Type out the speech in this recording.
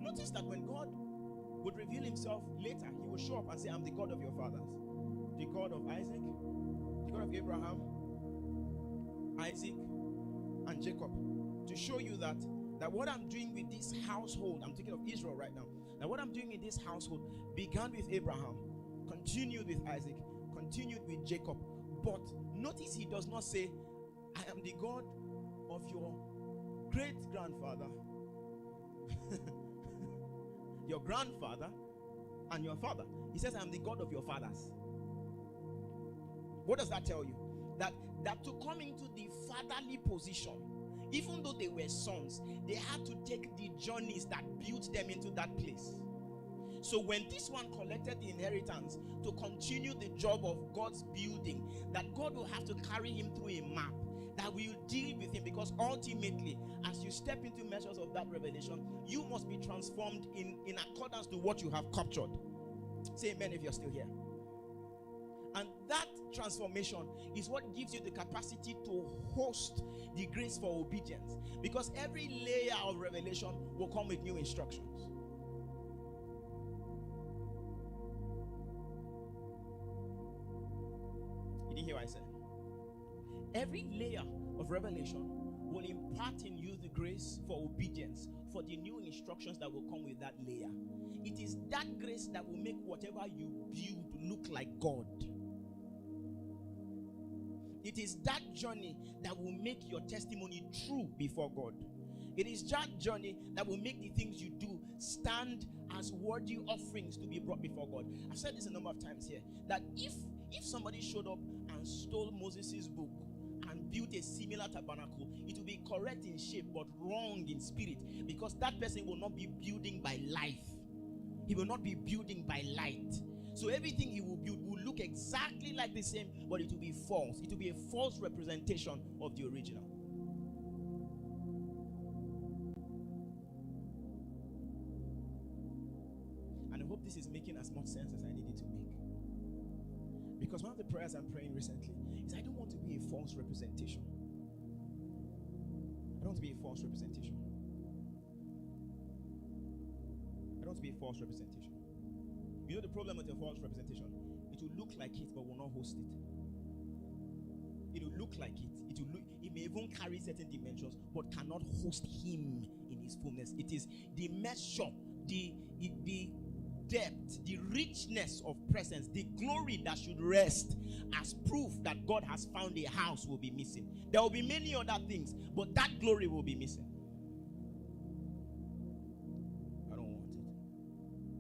Notice that when God would reveal himself later, he will show up and say, I'm the God of your fathers. The God of Isaac, the God of Abraham, Isaac, and Jacob. To show you that what I'm doing with this household, I'm thinking of Israel right now, that what I'm doing in this household began with Abraham, continued with Isaac, continued with Jacob. But notice he does not say, I am the God of your great-grandfather, your grandfather, and your father. He says, I am the God of your fathers. What does that tell you? That to come into the fatherly position, even though they were sons, they had to take the journeys that built them into that place. So when this one collected the inheritance to continue the job of God's building, that God will have to carry him through a map that will deal with him, because ultimately, as you step into measures of that revelation, you must be transformed in accordance to what you have captured. Say amen if you're still here. And that transformation is what gives you the capacity to host the grace for obedience, because every layer of revelation will come with new instructions. You didn't hear what I said? Every layer of revelation will impart in you the grace for obedience, for the new instructions that will come with that layer. It is that grace that will make whatever you build look like God. It is that journey that will make your testimony true before God. It is that journey that will make the things you do stand as worthy offerings to be brought before God. I've said this a number of times here, that if somebody showed up and stole Moses' book and built a similar tabernacle, it will be correct in shape but wrong in spirit, because that person will not be building by life. He will not be building by light. So everything he will build will look exactly like the same, but it will be false. It will be a false representation of the original. And I hope this is making as much sense as I need it to make. Because one of the prayers I'm praying recently is, I don't want to be a false representation. I don't want to be a false representation. I don't want to be a false representation. You know the problem with a false representation? It will look like it, but will not host it. It will look like it. It may even carry certain dimensions, but cannot host him in his fullness. It is the measure, the depth, the richness of presence, the glory that should rest as proof that God has found a house will be missing. There will be many other things, but that glory will be missing.